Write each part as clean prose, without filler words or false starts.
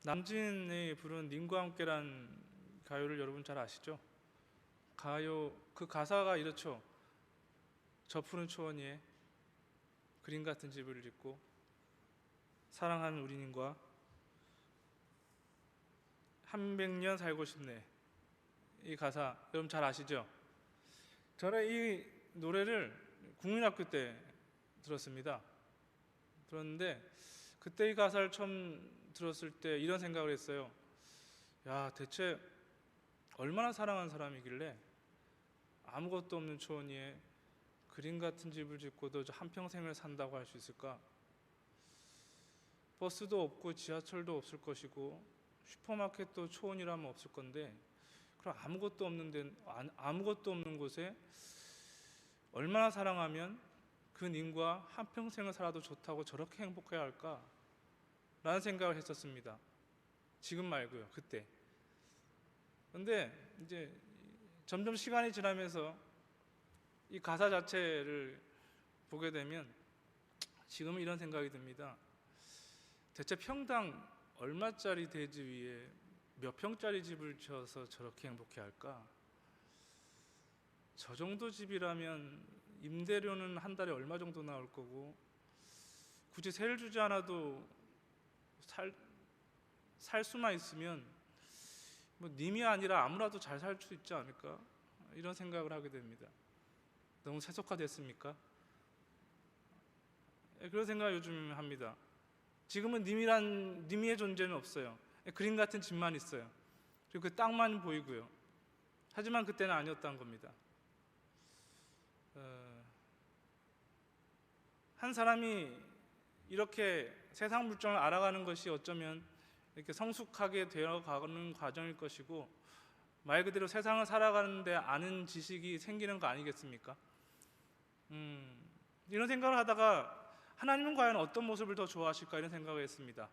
남진이 부른 님과 함께란 가요를 여러분 잘 아시죠? 가요 그 가사가 이렇죠. 저 푸른 초원 위에 그림 같은 집을 짓고 사랑하는 우리님과 한 백 년 살고 싶네. 이 가사 여러분 잘 아시죠? 저는 이 노래를 국민학교 때 들었습니다. 들었는데 그때 이 가사를 처음 들었을 때 이런 생각을 했어요. 야, 대체 얼마나 사랑하는 사람이길래 아무것도 없는 초원 위에 그림 같은 집을 짓고도 한평생을 산다고 할 수 있을까? 버스도 없고 지하철도 없을 것이고 슈퍼마켓도 초원이라면 없을 건데, 그럼 아무것도 없는 곳에 얼마나 사랑하면 그 님과 한평생을 살아도 좋다고 저렇게 행복해야 할까? 라는 생각을 했었습니다. 지금 말고요, 그때. 근데 이제 점점 시간이 지나면서 이 가사 자체를 보게 되면 지금은 이런 생각이 듭니다. 대체 평당 얼마짜리 대지 위에 몇 평짜리 집을 지어서 저렇게 행복해 할까? 저 정도 집이라면 임대료는 한 달에 얼마 정도 나올 거고, 굳이 세를 주지 않아도 살 수만 있으면 뭐 님이 아니라 아무라도 잘 살 수 있지 않을까? 이런 생각을 하게 됩니다. 너무 세속화됐습니까? 그런 생각을 요즘 합니다. 지금은 님의 존재는 없어요. 그림 같은 집만 있어요. 그리고 그 땅만 보이고요. 하지만 그때는 아니었다는 겁니다. 한 사람이 이렇게 세상 물정을 알아가는 것이 어쩌면 이렇게 성숙하게 되어가는 과정일 것이고, 말 그대로 세상을 살아가는데 아는 지식이 생기는 거 아니겠습니까? 이런 생각을 하다가 하나님은 과연 어떤 모습을 더 좋아하실까 이런 생각을 했습니다.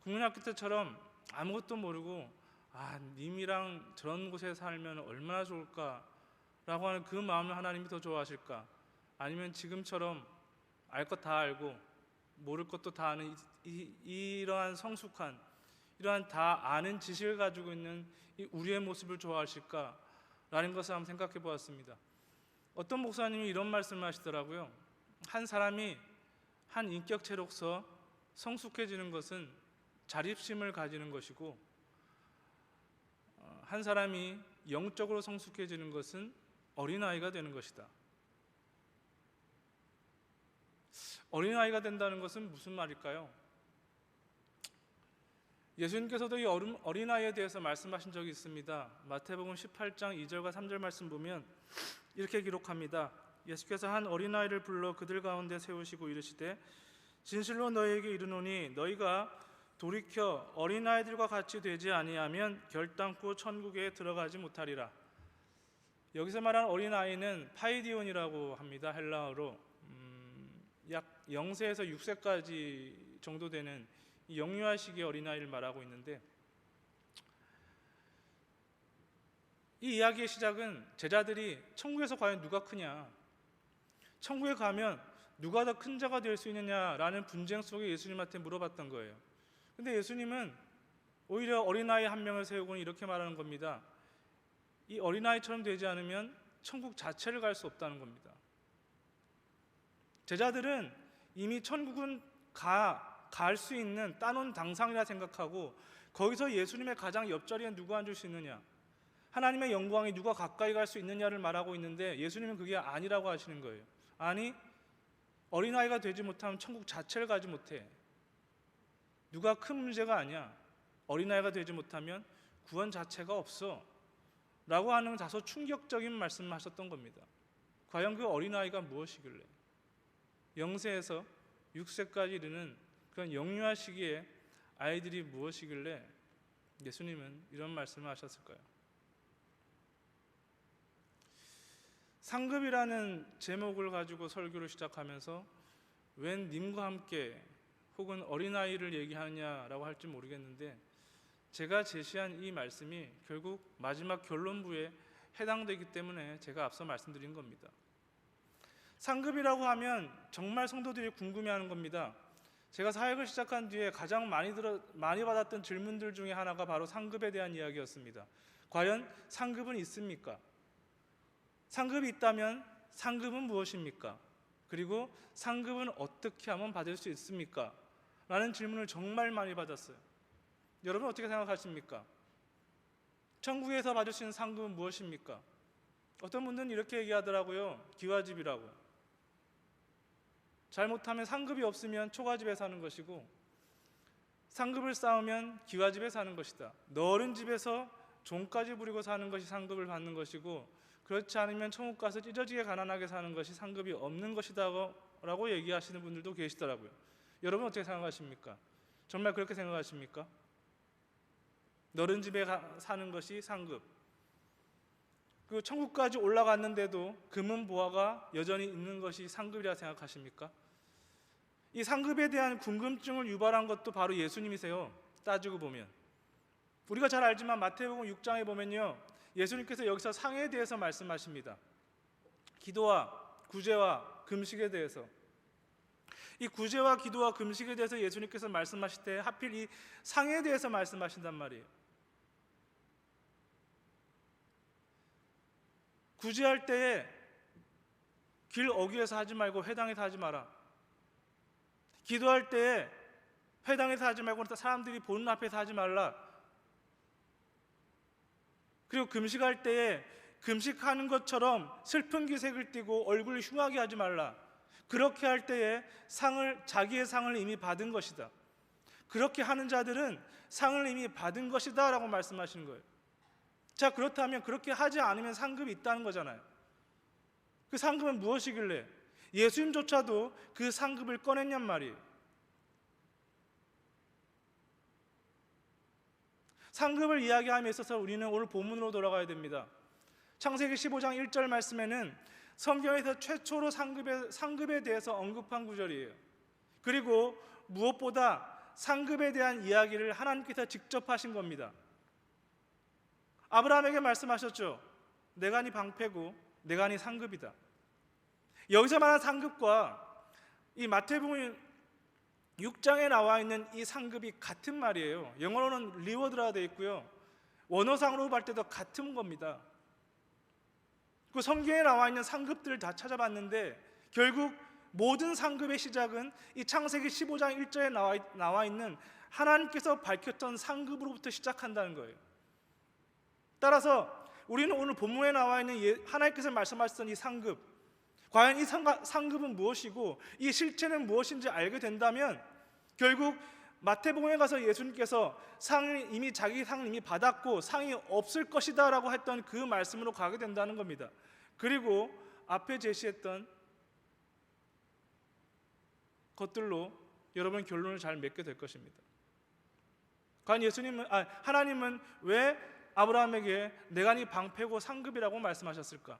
국민학교 때처럼 아무것도 모르고 님이랑 저런 곳에 살면 얼마나 좋을까 라고 하는 그 마음을 하나님이 더 좋아하실까? 아니면 지금처럼 알 것 다 알고 모를 것도 다 아는 이러한 성숙한, 이러한 다 아는 지식을 가지고 있는 이 우리의 모습을 좋아하실까? 라는 것을 한번 생각해 보았습니다. 어떤 목사님이 이런 말씀을 하시더라고요. 한 사람이 한 인격체로서 성숙해지는 것은 자립심을 가지는 것이고, 한 사람이 영적으로 성숙해지는 것은 어린아이가 되는 것이다. 어린아이가 된다는 것은 무슨 말일까요? 예수님께서도 이 어린아이에 대해서 말씀하신 적이 있습니다. 마태복음 18장 2절과 3절 말씀 보면 이렇게 기록합니다. 예수께서 한 어린아이를 불러 그들 가운데 세우시고 이르시되 진실로 너희에게 이르노니 너희가 돌이켜 어린아이들과 같이 되지 아니하면 결단코 천국에 들어가지 못하리라. 여기서 말하는 어린아이는 파이디온이라고 합니다. 헬라어로 약 0세에서 6세까지 정도 되는 영유아 시기의 어린아이를 말하고 있는데, 이 이야기의 시작은 제자들이 천국에서 과연 누가 크냐, 천국에 가면 누가 더 큰 자가 될 수 있느냐라는 분쟁 속에 예수님한테 물어봤던 거예요. 근데 예수님은 오히려 어린아이 한 명을 세우고는 이렇게 말하는 겁니다. 이 어린아이처럼 되지 않으면 천국 자체를 갈 수 없다는 겁니다. 제자들은 이미 천국은 갈 수 있는 따놓은 당상이라 생각하고, 거기서 예수님의 가장 옆자리에 누가 앉을 수 있느냐, 하나님의 영광이 누가 가까이 갈 수 있느냐를 말하고 있는데, 예수님은 그게 아니라고 하시는 거예요. 아니, 어린아이가 되지 못하면 천국 자체를 가지 못해. 누가 큰 문제가 아니야. 어린아이가 되지 못하면 구원 자체가 없어 라고 하는 다소 충격적인 말씀을 하셨던 겁니다. 과연 그 어린아이가 무엇이길래 0세에서 6세까지 이르는 그런 영유아 시기에 아이들이 무엇이길래 예수님은 이런 말씀을 하셨을까요? 상급이라는 제목을 가지고 설교를 시작하면서 웬 님과 함께 혹은 어린아이를 얘기하느냐라고 할지 모르겠는데, 제가 제시한 이 말씀이 결국 마지막 결론부에 해당되기 때문에 제가 앞서 말씀드린 겁니다. 상급이라고 하면 정말 성도들이 궁금해하는 겁니다. 제가 사역을 시작한 뒤에 가장 많이 받았던 질문들 중에 하나가 바로 상급에 대한 이야기였습니다. 과연 상급은 있습니까? 상급이 있다면 상급은 무엇입니까? 그리고 상급은 어떻게 하면 받을 수 있습니까? 라는 질문을 정말 많이 받았어요. 여러분 어떻게 생각하십니까? 천국에서 받을 수 있는 상급은 무엇입니까? 어떤 분들은 이렇게 얘기하더라고요. 기와집이라고. 잘못하면 상급이 없으면 초가집에 사는 것이고, 상급을 쌓으면 기와집에 사는 것이다. 넓은 집에서 종까지 부리고 사는 것이 상급을 받는 것이고, 그렇지 않으면 천국 가서 찢어지게 가난하게 사는 것이 상급이 없는 것이다 라고 얘기하시는 분들도 계시더라고요. 여러분 어떻게 생각하십니까? 정말 그렇게 생각하십니까? 넓은 집에 사는 것이 상급, 그 천국까지 올라갔는데도 금은 보화가 여전히 있는 것이 상급이라 생각하십니까? 이 상급에 대한 궁금증을 유발한 것도 바로 예수님이세요. 따지고 보면 우리가 잘 알지만 마태복음 6장에 보면요, 예수님께서 여기서 상에 대해서 말씀하십니다. 기도와 구제와 금식에 대해서. 이 구제와 기도와 금식에 대해서 예수님께서 말씀하실 때 하필 이 상에 대해서 말씀하신단 말이에요. 구제할 때에 길 어귀에서 하지 말고 회당에서 하지 마라. 기도할 때에 회당에서 하지 말고 사람들이 보는 앞에서 하지 말라. 그리고 금식할 때에 금식하는 것처럼 슬픈 기색을 띠고 얼굴을 흉하게 하지 말라. 그렇게 할 때에 자기의 상을 이미 받은 것이다. 그렇게 하는 자들은 상을 이미 받은 것이다 라고 말씀하시는 거예요. 자, 그렇다면 그렇게 하지 않으면 상급이 있다는 거잖아요. 그 상급은 무엇이길래 예수님조차도 그 상급을 꺼냈냔 말이에요. 상급을 이야기함에 있어서 우리는 오늘 본문으로 돌아가야 됩니다. 창세기 15장 1절 말씀에는 성경에서 최초로 상급에 대해서 언급한 구절이에요. 그리고 무엇보다 상급에 대한 이야기를 하나님께서 직접 하신 겁니다. 아브라함에게 말씀하셨죠. 내가 네 방패고 내가 네 상급이다. 여기서 말하는 상급과 이 마태복음 6장에 나와 있는 이 상급이 같은 말이에요. 영어로는 리워드라 되어 있고요, 원어상으로 볼 때도 같은 겁니다. 그 성경에 나와 있는 상급들을 다 찾아봤는데 결국 모든 상급의 시작은 이 창세기 15장 1절에 나와 있는 하나님께서 밝혔던 상급으로부터 시작한다는 거예요. 따라서 우리는 오늘 본문에 나와 있는 하나님께서 말씀하셨던 이 상급, 과연 이 상급은 무엇이고 이 실체는 무엇인지 알게 된다면 결국 마태복음에 가서 예수님께서 자기 상을 이미 받았고 상이 없을 것이다 라고 했던 그 말씀으로 가게 된다는 겁니다. 그리고 앞에 제시했던 것들로 여러분 결론을 잘 맺게 될 것입니다. 과연 하나님은 왜 아브라함에게 내가 네 방패고 상급이라고 말씀하셨을까?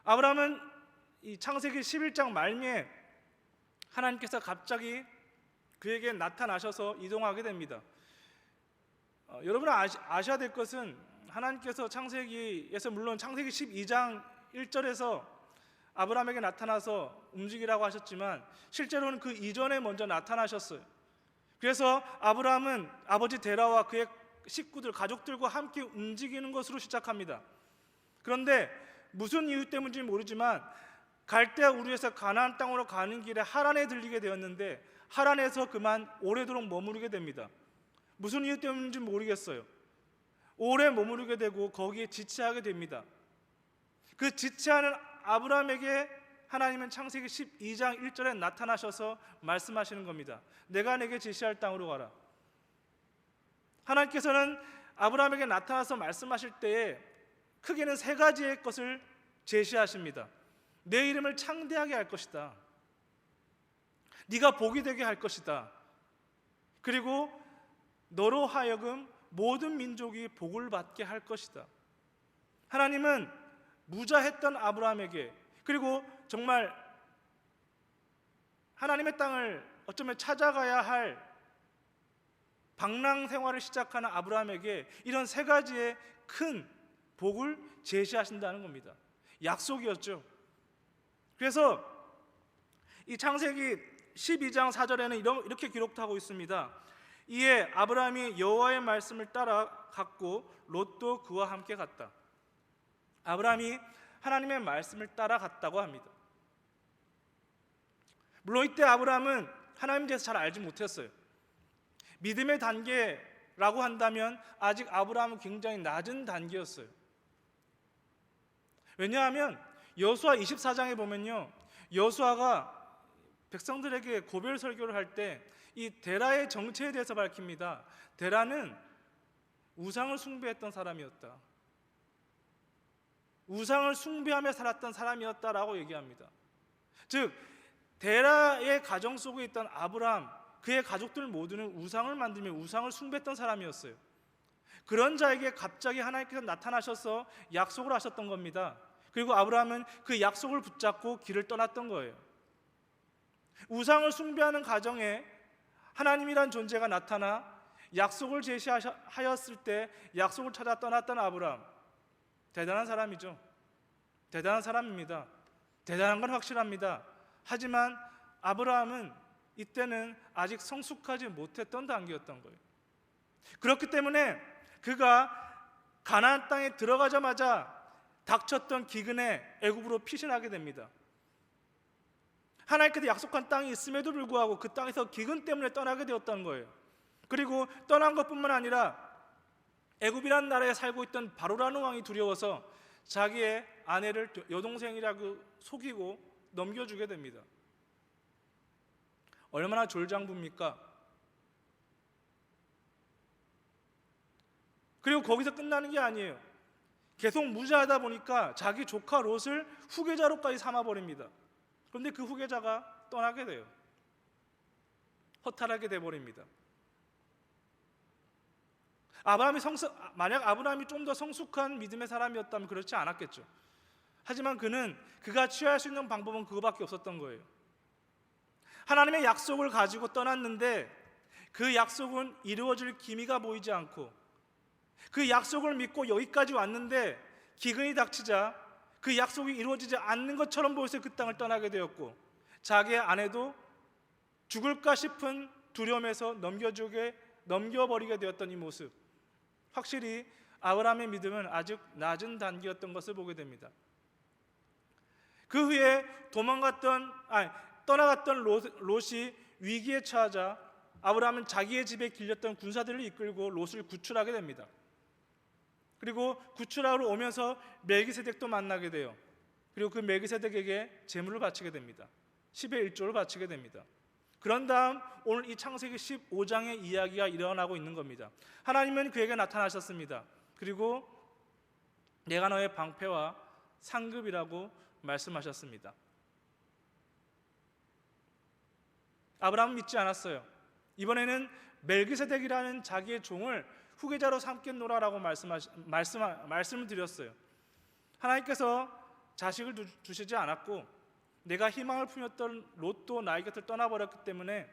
아브라함은 이 창세기 11장 말미에 하나님께서 갑자기 그에게 나타나셔서 이동하게 됩니다. 여러분 아셔야 될 것은 하나님께서 창세기에서 물론 창세기 12장 1절에서 아브라함에게 나타나서 움직이라고 하셨지만 실제로는 그 이전에 먼저 나타나셨어요. 그래서 아브라함은 아버지 데라와 그의 식구들, 가족들과 함께 움직이는 것으로 시작합니다. 그런데 무슨 이유 때문인지 모르지만 갈대아 우르에서 가나안 땅으로 가는 길에 하란에 들리게 되었는데 하란에서 그만 오래도록 머무르게 됩니다. 무슨 이유 때문인지 모르겠어요. 오래 머무르게 되고 거기에 지체하게 됩니다. 그 지체하는 아브라함에게 하나님은 창세기 12장 1절에 나타나셔서 말씀하시는 겁니다. 내가 내게 지시할 땅으로 가라. 하나님께서는 아브라함에게 나타나서 말씀하실 때에 크게는 세 가지의 것을 제시하십니다. 내 이름을 창대하게 할 것이다. 네가 복이 되게 할 것이다. 그리고 너로 하여금 모든 민족이 복을 받게 할 것이다. 하나님은 무자했던 아브라함에게, 그리고 정말 하나님의 땅을 어쩌면 찾아가야 할 방랑 생활을 시작하는 아브라함에게 이런 세 가지의 큰 복을 제시하신다는 겁니다. 약속이었죠. 그래서 이 창세기 12장 4절에는 이렇게 기록하고 있습니다. 이에 아브라함이 여호와의 말씀을 따라갔고 롯도 그와 함께 갔다. 아브라함이 하나님의 말씀을 따라갔다고 합니다. 물론 이때 아브라함은 하나님에 대해서 잘 알지 못했어요. 믿음의 단계라고 한다면 아직 아브라함은 굉장히 낮은 단계였어요. 왜냐하면 여호수아 24장에 보면요, 여호수아가 백성들에게 고별 설교를 할 때 이 데라의 정체에 대해서 밝힙니다. 데라는 우상을 숭배했던 사람이었다. 우상을 숭배하며 살았던 사람이었다라고 얘기합니다. 즉 데라의 가정 속에 있던 아브라함, 그의 가족들 모두는 우상을 만들며 우상을 숭배했던 사람이었어요. 그런 자에게 갑자기 하나님께서 나타나셔서 약속을 하셨던 겁니다. 그리고 아브라함은 그 약속을 붙잡고 길을 떠났던 거예요. 우상을 숭배하는 가정에 하나님이란 존재가 나타나 약속을 제시하였을 때 약속을 찾아 떠났던 아브라함, 대단한 사람이죠. 대단한 사람입니다. 대단한 건 확실합니다. 하지만 아브라함은 이때는 아직 성숙하지 못했던 단계였던 거예요. 그렇기 때문에 그가 가나안 땅에 들어가자마자 닥쳤던 기근에 애굽으로 피신하게 됩니다. 하나님께서 약속한 땅이 있음에도 불구하고 그 땅에서 기근 때문에 떠나게 되었다는 거예요. 그리고 떠난 것뿐만 아니라 애굽이라는 나라에 살고 있던 바로라는 왕이 두려워서 자기의 아내를 여동생이라고 속이고 넘겨주게 됩니다. 얼마나 졸장부입니까? 그리고 거기서 끝나는 게 아니에요. 계속 무죄하다 보니까 자기 조카 롯을 후계자로까지 삼아버립니다. 그런데 그 후계자가 떠나게 돼요. 허탈하게 돼버립니다. 만약 아브라함이 좀 더 성숙한 믿음의 사람이었다면 그렇지 않았겠죠. 하지만 그가 취할 수 있는 방법은 그거밖에 없었던 거예요. 하나님의 약속을 가지고 떠났는데 그 약속은 이루어질 기미가 보이지 않고, 그 약속을 믿고 여기까지 왔는데 기근이 닥치자 그 약속이 이루어지지 않는 것처럼 보여서 그 땅을 떠나게 되었고, 자기의 아내도 죽을까 싶은 두려움에서 넘겨버리게 되었던 이 모습, 확실히 아브라함의 믿음은 아직 낮은 단계였던 것을 보게 됩니다. 그 후에 떠나갔던 롯이 위기에 처하자 아브라함은 자기의 집에 길렸던 군사들을 이끌고 롯을 구출하게 됩니다. 그리고 구출하러 오면서 멜기세덱도 만나게 돼요. 그리고 그 멜기세덱에게 제물을 바치게 됩니다. 10의 1조를 바치게 됩니다. 그런 다음 오늘 이 창세기 15장의 이야기가 일어나고 있는 겁니다. 하나님은 그에게 나타나셨습니다. 그리고 내가 너의 방패와 상급이라고 말씀하셨습니다. 아브라함은 믿지 않았어요. 이번에는 멜기세덱이라는 자기의 종을 후계자로 삼겠노라라고 말씀을 드렸어요. 하나님께서 자식을 주시지 않았고 내가 희망을 품었던 롯도 나의 곁을 떠나버렸기 때문에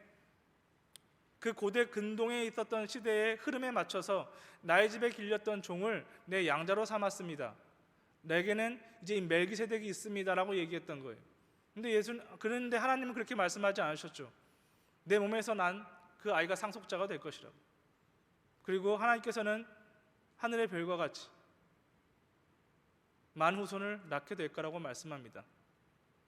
그 고대 근동에 있었던 시대의 흐름에 맞춰서 나의 집에 길렸던 종을 내 양자로 삼았습니다. 내게는 이제 이 멜기세덱이 있습니다라고 얘기했던 거예요. 그런데 하나님은 그렇게 말씀하지 않으셨죠. 내 몸에서 난 그 아이가 상속자가 될 것이라고. 그리고 하나님께서는 하늘의 별과 같이 많은 후손을 낳게 될 거라고 말씀합니다.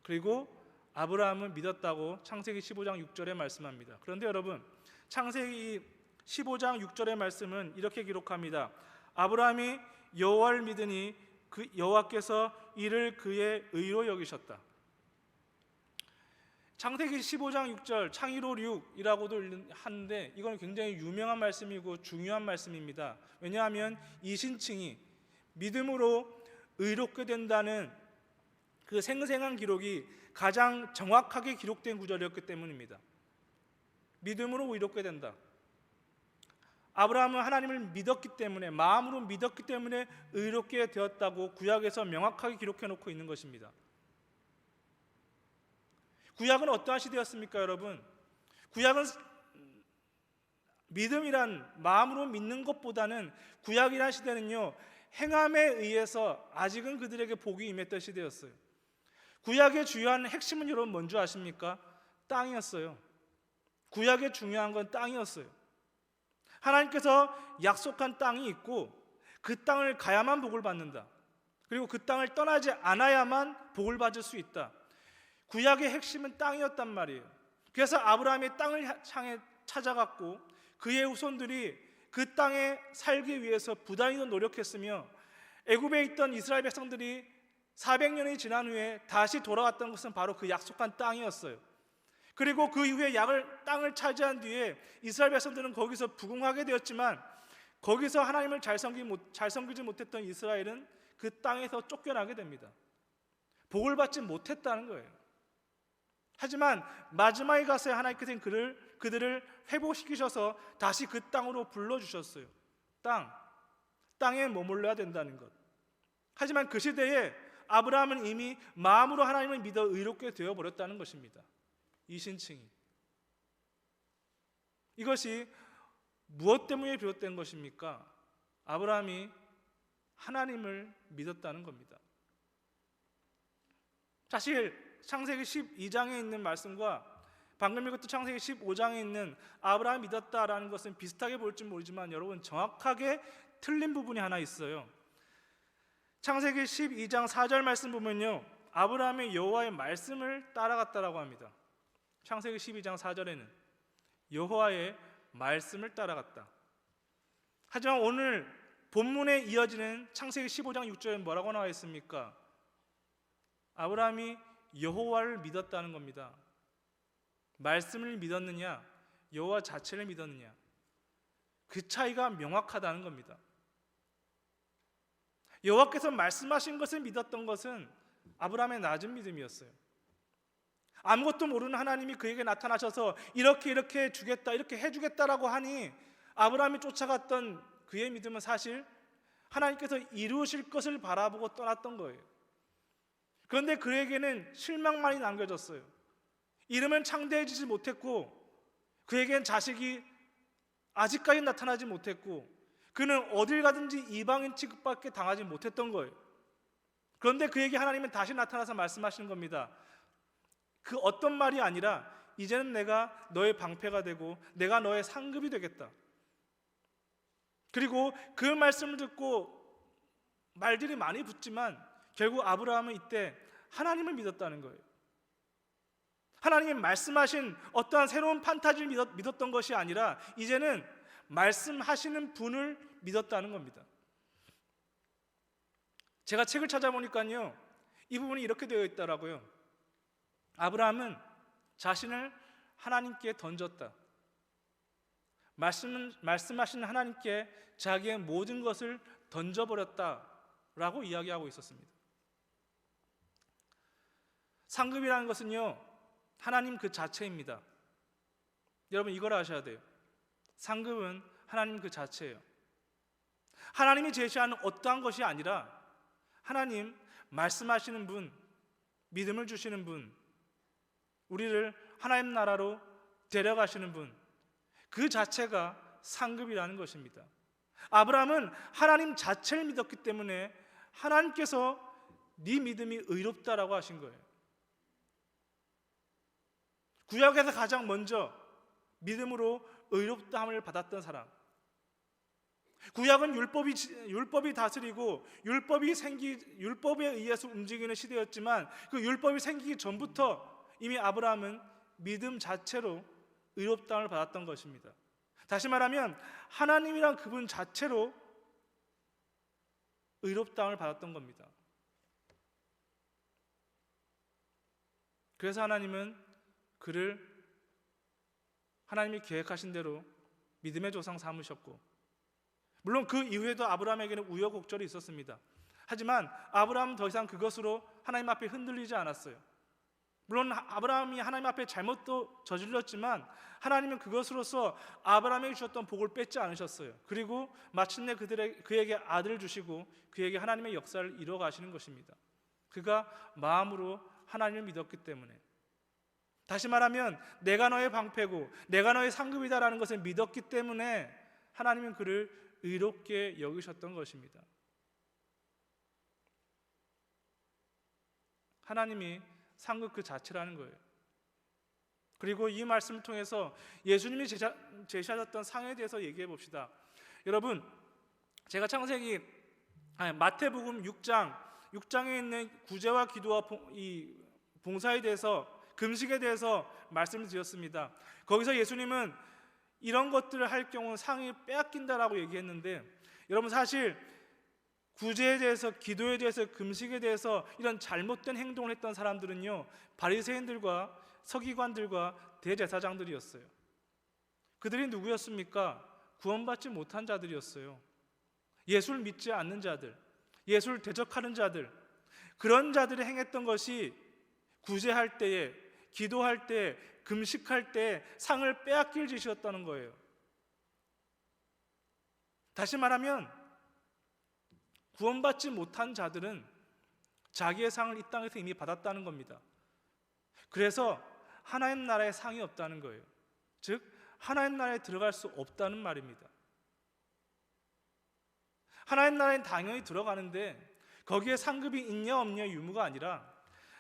그리고 아브라함은 믿었다고 창세기 15장 6절에 말씀합니다. 그런데 여러분, 창세기 15장 6절의 말씀은 이렇게 기록합니다. 아브라함이 여호와를 믿으니 그 여호와께서 이를 그의 의로 여기셨다. 창세기 15장 6절, 창의로 6이라고도 하는데 이건 굉장히 유명한 말씀이고 중요한 말씀입니다. 왜냐하면 이 신칭이 믿음으로 의롭게 된다는 그 생생한 기록이 가장 정확하게 기록된 구절이었기 때문입니다. 믿음으로 의롭게 된다. 아브라함은 하나님을 믿었기 때문에, 마음으로 믿었기 때문에 의롭게 되었다고 구약에서 명확하게 기록해 놓고 있는 것입니다. 구약은 어떠한 시대였습니까, 여러분? 구약은 믿음이란 마음으로 믿는 것보다는 구약이란 시대는요, 행함에 의해서 아직은 그들에게 복이 임했던 시대였어요. 구약의 주요한 핵심은 여러분 뭔지 아십니까? 땅이었어요. 구약의 중요한 건 땅이었어요. 하나님께서 약속한 땅이 있고 그 땅을 가야만 복을 받는다. 그리고 그 땅을 떠나지 않아야만 복을 받을 수 있다. 구약의 핵심은 땅이었단 말이에요. 그래서 아브라함이 땅을 향해 찾아갔고 그의 후손들이 그 땅에 살기 위해서 부단히 노력했으며 애굽에 있던 이스라엘 백성들이 400년이 지난 후에 다시 돌아왔던 것은 바로 그 약속한 땅이었어요. 그리고 그 이후에 땅을 차지한 뒤에 이스라엘 백성들은 거기서 부흥하게 되었지만 거기서 하나님을 잘 섬기지 못했던 이스라엘은 그 땅에서 쫓겨나게 됩니다. 복을 받지 못했다는 거예요. 하지만 마지막에 가서 하나님께서는 그들을 회복시키셔서 다시 그 땅으로 불러주셨어요. 땅에 머물러야 된다는 것. 하지만 그 시대에 아브라함은 이미 마음으로 하나님을 믿어 의롭게 되어버렸다는 것입니다. 이 신칭이. 이것이 무엇 때문에 비롯된 것입니까? 아브라함이 하나님을 믿었다는 겁니다. 사실 창세기 12장에 있는 말씀과 방금 읽었던 창세기 15장에 있는 아브라함이 믿었다라는 것은 비슷하게 보일지 모르지만 여러분 정확하게 틀린 부분이 하나 있어요. 창세기 12장 4절 말씀 보면요, 아브라함이 여호와의 말씀을 따라갔다라고 합니다. 창세기 12장 4절에는 여호와의 말씀을 따라갔다. 하지만 오늘 본문에 이어지는 창세기 15장 6절에 뭐라고 나와 있습니까? 아브라함이 여호와를 믿었다는 겁니다. 말씀을 믿었느냐, 여호와 자체를 믿었느냐, 그 차이가 명확하다는 겁니다. 여호와께서 말씀하신 것을 믿었던 것은 아브라함의 낮은 믿음이었어요. 아무것도 모르는 하나님이 그에게 나타나셔서 이렇게 주겠다, 이렇게 해주겠다라고 하니 아브라함이 쫓아갔던 그의 믿음은 사실 하나님께서 이루실 것을 바라보고 떠났던 거예요. 그런데 그에게는 실망만이 남겨졌어요. 이름은 창대해지지 못했고 그에겐 자식이 아직까지 나타나지 못했고 그는 어딜 가든지 이방인 취급밖에 당하지 못했던 거예요. 그런데 그에게 하나님은 다시 나타나서 말씀하시는 겁니다. 그 어떤 말이 아니라 이제는 내가 너의 방패가 되고 내가 너의 상급이 되겠다. 그리고 그 말씀을 듣고 말들이 많이 붙지만 결국 아브라함은 이때 하나님을 믿었다는 거예요. 하나님이 말씀하신 어떠한 새로운 판타지를 믿었던 것이 아니라 이제는 말씀하시는 분을 믿었다는 겁니다. 제가 책을 찾아보니까요, 이 부분이 이렇게 되어 있더라고요. 아브라함은 자신을 하나님께 던졌다. 말씀하신 하나님께 자기의 모든 것을 던져버렸다라고 이야기하고 있었습니다. 상급이라는 것은요, 하나님 그 자체입니다. 여러분 이걸 아셔야 돼요. 상급은 하나님 그 자체예요. 하나님이 제시하는 어떠한 것이 아니라 하나님 말씀하시는 분, 믿음을 주시는 분, 우리를 하나님 나라로 데려가시는 분, 그 자체가 상급이라는 것입니다. 아브라함은 하나님 자체를 믿었기 때문에 하나님께서 네 믿음이 의롭다라고 하신 거예요. 구약에서 가장 먼저 믿음으로 의롭다함을 받았던 사람. 구약은 율법이 다스리고 율법에 의해서 움직이는 시대였지만 그 율법이 생기기 전부터 이미 아브라함은 믿음 자체로 의롭다함을 받았던 것입니다. 다시 말하면 하나님이란 그분 자체로 의롭다함을 받았던 겁니다. 그래서 하나님은 그를 하나님이 계획하신 대로 믿음의 조상 삼으셨고, 물론 그 이후에도 아브라함에게는 우여곡절이 있었습니다. 하지만 아브라함은 더 이상 그것으로 하나님 앞에 흔들리지 않았어요. 물론 아브라함이 하나님 앞에 잘못도 저질렀지만 하나님은 그것으로서 아브라함에게 주셨던 복을 뺏지 않으셨어요. 그리고 마침내 그에게 아들을 주시고 그에게 하나님의 역사를 이루어 가시는 것입니다. 그가 마음으로 하나님을 믿었기 때문에. 다시 말하면 내가 너의 방패고 내가 너의 상급이다라는 것을 믿었기 때문에 하나님은 그를 의롭게 여기셨던 것입니다. 하나님이 상급 그 자체라는 거예요. 그리고 이 말씀을 통해서 예수님이 제시하셨던 상에 대해서 얘기해 봅시다. 여러분, 제가 마태복음 6장에 있는 구제와 기도와 봉사에 대해서, 금식에 대해서 말씀을 드렸습니다. 거기서 예수님은 이런 것들을 할 경우 상이 빼앗긴다라고 얘기했는데, 여러분 사실 구제에 대해서, 기도에 대해서, 금식에 대해서 이런 잘못된 행동을 했던 사람들은요, 바리새인들과 서기관들과 대제사장들이었어요. 그들이 누구였습니까? 구원받지 못한 자들이었어요. 예수를 믿지 않는 자들, 예수를 대적하는 자들, 그런 자들이 행했던 것이 구제할 때에, 기도할 때, 금식할 때 상을 빼앗길 짓이었다는 거예요. 다시 말하면 구원받지 못한 자들은 자기의 상을 이 땅에서 이미 받았다는 겁니다. 그래서 하나님 나라에 상이 없다는 거예요. 즉 하나님 나라에 들어갈 수 없다는 말입니다. 하나님 나라에 당연히 들어가는데 거기에 상급이 있냐 없냐 유무가 아니라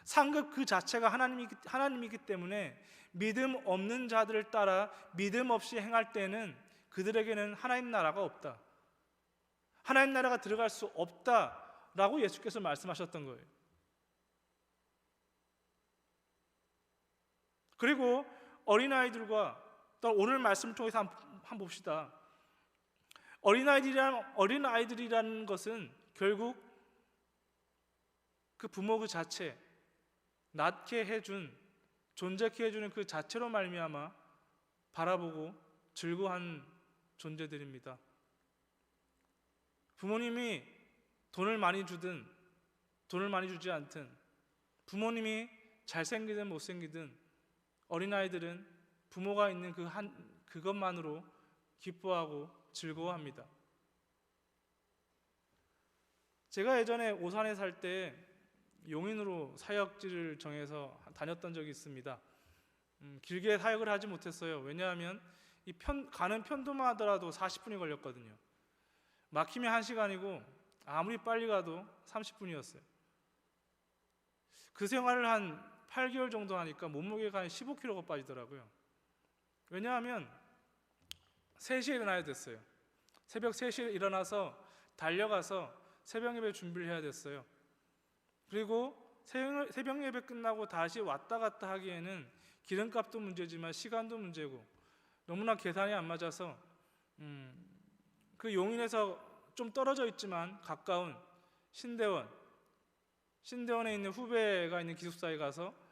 상급 그 자체가 하나님이기 때문에 믿음 없는 자들을 따라 믿음 없이 행할 때는 그들에게는 하나님 나라가 없다, 하나님 나라가 들어갈 수 없다라고 예수께서 말씀하셨던 거예요. 그리고 어린아이들과 또 오늘 말씀을 통해서 한번 봅시다. 어린아이들이라는 것은 결국 그 부모 그 자체, 낳게 해준, 존재케 해주는 그 자체로 말미암아 바라보고 즐거워한 존재들입니다. 부모님이 돈을 많이 주든 돈을 많이 주지 않든, 부모님이 잘생기든 못생기든 어린아이들은 부모가 있는 그것만으로 기뻐하고 즐거워합니다. 제가 예전에 오산에 살 때 용인으로 사역지를 정해서 다녔던 적이 있습니다. 길게 사역을 하지 못했어요. 왜냐하면 가는 편도만 하더라도 40분이 걸렸거든요. 막히면 1시간이고 아무리 빨리 가도 30분이었어요. 그 생활을 한 8개월 정도 하니까 몸무게가 한 15kg가 빠지더라고요. 왜냐하면 3시에 일어나야 됐어요. 새벽 3시에 일어나서 달려가서 새벽 예배 준비를 해야 됐어요. 그리고 새벽 예배 끝나고 다시 왔다 갔다 하기에는 기름값도 문제지만 시간도 문제고 너무나 계산이 안 맞아서 그 용인에서 좀 떨어져 있지만 가까운 신대원에 있는 후배가 있는 기숙사에 가서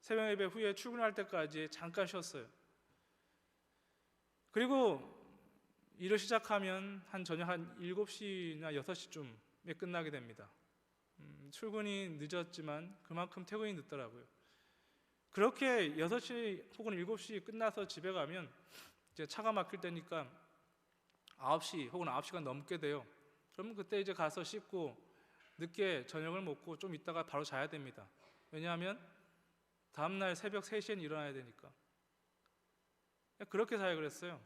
새벽 예배 후에 출근할 때까지 잠깐 쉬었어요. 그리고 일을 시작하면 저녁 한 7시나 6시쯤에 끝나게 됩니다. 출근이 늦었지만 그만큼 퇴근이 늦더라고요. 그렇게 6시 혹은 7시 끝나서 집에 가면 이제 차가 막힐 때니까 9시 혹은 9시가 넘게 돼요. 그러면 그때 이제 가서 씻고 늦게 저녁을 먹고 좀 있다가 바로 자야 됩니다. 왜냐하면 다음날 새벽 3시엔 일어나야 되니까. 그렇게 사역을 했어요.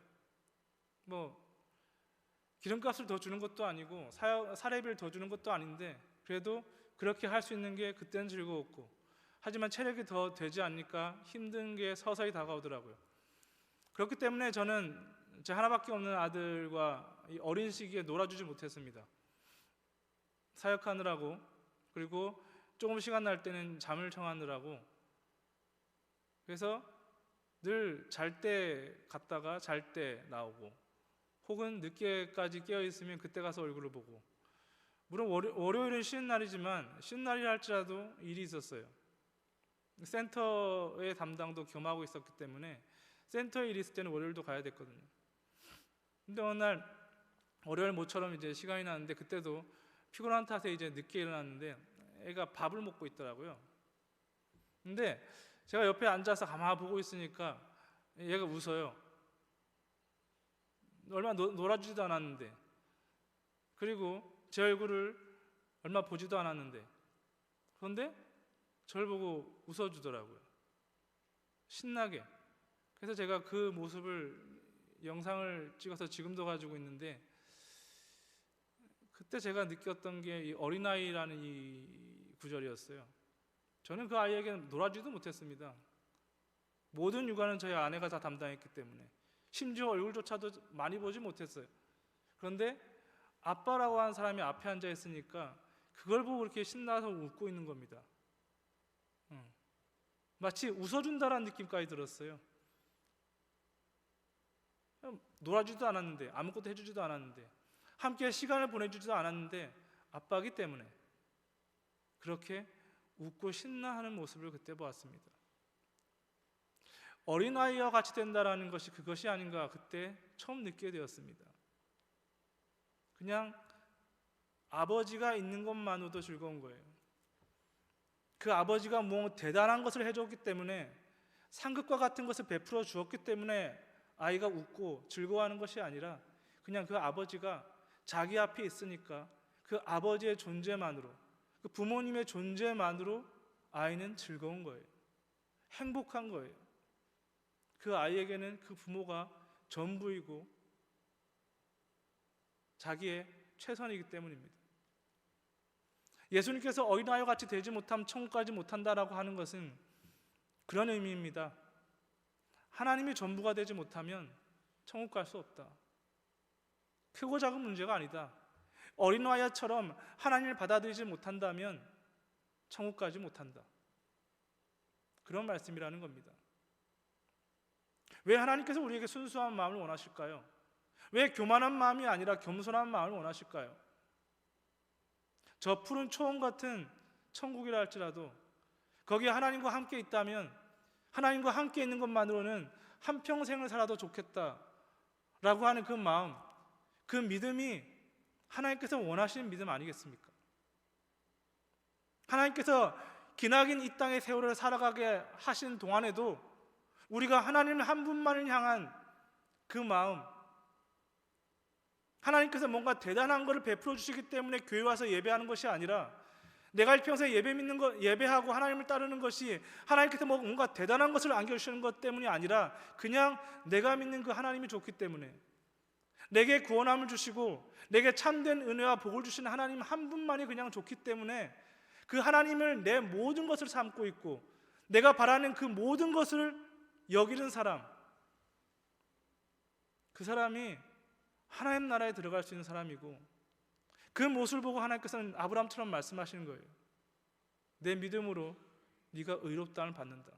기름값을 더 주는 것도 아니고 사례비를 더 주는 것도 아닌데 그래도 그렇게 할 수 있는 게 그때는 즐거웠고, 하지만 체력이 더 되지 않으니까 힘든 게 서서히 다가오더라고요. 그렇기 때문에 저는 제 하나밖에 없는 아들과 이 어린 시기에 놀아주지 못했습니다. 사역하느라고, 그리고 조금 시간 날 때는 잠을 청하느라고. 그래서 늘 잘 때 갔다가 잘 때 나오고, 혹은 늦게까지 깨어 있으면 그때 가서 얼굴을 보고. 물론 월요일은 쉬는 날이지만 쉬는 날이라 할지라도 일이 있었어요. 센터의 담당도 겸하고 있었기 때문에 센터에 일이 있을 때는 월요일도 가야 됐거든요. 근데 어느 날 월요일 모처럼 이제 시간이 나는데 그때도 피곤한 탓에 이제 늦게 일어났는데 애가 밥을 먹고 있더라고요. 근데 제가 옆에 앉아서 가만히 보고 있으니까 얘가 웃어요. 얼마 놀아주지도 않았는데, 그리고 제 얼굴을 얼마 보지도 않았는데, 그런데 저를 보고 웃어주더라고요. 신나게. 그래서 제가 그 모습을 영상을 찍어서 지금도 가지고 있는데, 그때 제가 느꼈던 게 이 어린아이라는 이 구절이었어요. 저는 그 아이에게 놀아주지도 못했습니다. 모든 육아는 저희 아내가 다 담당했기 때문에, 심지어 얼굴조차도 많이 보지 못했어요. 그런데 아빠라고 하는 사람이 앞에 앉아 있으니까 그걸 보고 그렇게 신나서 웃고 있는 겁니다. 마치 웃어준다라는 느낌까지 들었어요. 놀아주지도 않았는데, 아무것도 해주지도 않았는데, 함께 시간을 보내주지도 않았는데 아빠이기 때문에 그렇게 웃고 신나하는 모습을 그때 보았습니다. 어린아이와 같이 된다라는 것이 그것이 아닌가 그때 처음 느끼게 되었습니다. 그냥 아버지가 있는 것만으로도 즐거운 거예요. 그 아버지가 뭐 대단한 것을 해줬기 때문에, 상급과 같은 것을 베풀어 주었기 때문에 아이가 웃고 즐거워하는 것이 아니라, 그냥 그 아버지가 자기 앞에 있으니까 그 아버지의 존재만으로, 그 부모님의 존재만으로 아이는 즐거운 거예요. 행복한 거예요. 그 아이에게는 그 부모가 전부이고 자기의 최선이기 때문입니다. 예수님께서 어린아이와 같이 되지 못하면 천국 가지 못한다라고 하는 것은 그런 의미입니다. 하나님이 전부가 되지 못하면 천국 갈 수 없다. 크고 작은 문제가 아니다. 어린아이처럼 하나님을 받아들이지 못한다면 천국 가지 못한다. 그런 말씀이라는 겁니다. 왜 하나님께서 우리에게 순수한 마음을 원하실까요? 왜 교만한 마음이 아니라 겸손한 마음을 원하실까요? 저 푸른 초원 같은 천국이라 할지라도 거기에 하나님과 함께 있다면, 하나님과 함께 있는 것만으로는 한평생을 살아도 좋겠다라고 하는 그 마음, 그 믿음이 하나님께서 원하시는 믿음 아니겠습니까? 하나님께서 기나긴 이 땅의 세월을 살아가게 하신 동안에도 우리가 하나님 한 분만을 향한 그 마음, 하나님께서 뭔가 대단한 것을 베풀어 주시기 때문에 교회 와서 예배하는 것이 아니라, 내가 일평생 예배하고 하나님을 따르는 것이 하나님께서 뭔가 대단한 것을 안겨주시는 것 때문이 아니라, 그냥 내가 믿는 그 하나님이 좋기 때문에, 내게 구원함을 주시고 내게 참된 은혜와 복을 주시는 하나님 한 분만이 그냥 좋기 때문에 그 하나님을 내 모든 것을 삼고 있고 내가 바라는 그 모든 것을 여기는 사람, 그 사람이 하나님 나라에 들어갈 수 있는 사람이고, 그 모습을 보고 하나님께서는 아브라함처럼 말씀하시는 거예요. 내 믿음으로 네가 의롭다함을 받는다.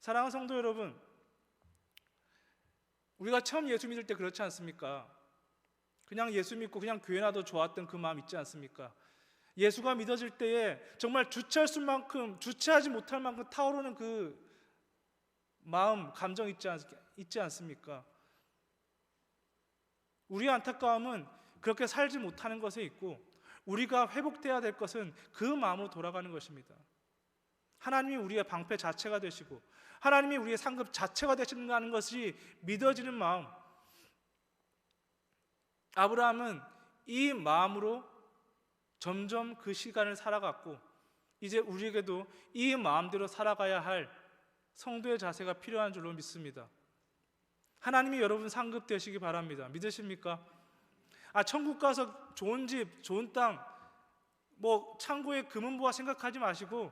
사랑하는 성도 여러분, 우리가 처음 예수 믿을 때 그렇지 않습니까? 그냥 예수 믿고 그냥 교회 나도 좋았던 그 마음 있지 않습니까? 예수가 믿어질 때에 정말 주체하지 못할 만큼 타오르는 그 마음, 감정 있지 않습니까? 우리의 안타까움은 그렇게 살지 못하는 것에 있고, 우리가 회복되어야 될 것은 그 마음으로 돌아가는 것입니다. 하나님이 우리의 방패 자체가 되시고 하나님이 우리의 상급 자체가 되신다는 것이 믿어지는 마음, 아브라함은 이 마음으로 점점 그 시간을 살아갔고, 이제 우리에게도 이 마음대로 살아가야 할 성도의 자세가 필요한 줄로 믿습니다. 하나님이 여러분 상급 되시기 바랍니다. 믿으십니까? 천국 가서 좋은 집, 좋은 땅, 창고에 금은보화 생각하지 마시고,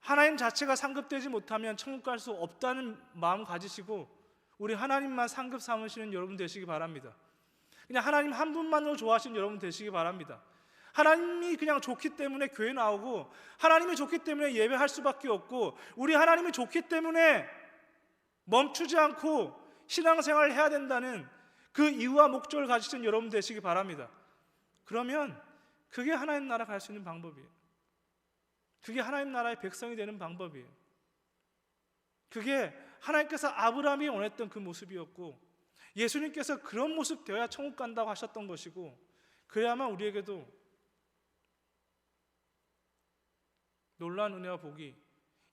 하나님 자체가 상급되지 못하면 천국 갈 수 없다는 마음 가지시고 우리 하나님만 상급 삼으시는 여러분 되시기 바랍니다. 그냥 하나님 한 분만으로 좋아하시는 여러분 되시기 바랍니다. 하나님이 그냥 좋기 때문에 교회 나오고, 하나님이 좋기 때문에 예배할 수밖에 없고, 우리 하나님이 좋기 때문에 멈추지 않고 신앙생활을 해야 된다는 그 이유와 목적을 가지신 여러분 되시기 바랍니다. 그러면 그게 하나님 나라 갈 수 있는 방법이에요. 그게 하나님 나라의 백성이 되는 방법이에요. 그게 하나님께서 아브라함이 원했던 그 모습이었고, 예수님께서 그런 모습 되어야 천국 간다고 하셨던 것이고, 그래야만 우리에게도 놀라운 은혜와 복이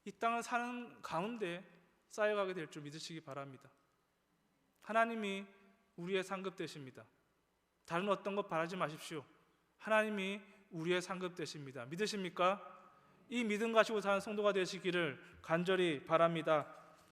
이 땅을 사는 가운데 쌓여가게 될 줄 믿으시기 바랍니다. 하나님이 우리의 상급 되십니다. 다른 어떤 것 바라지 마십시오. 하나님이 우리의 상급 되십니다. 믿으십니까? 이 믿음 가지고 사는 성도가 되시기를 간절히 바랍니다.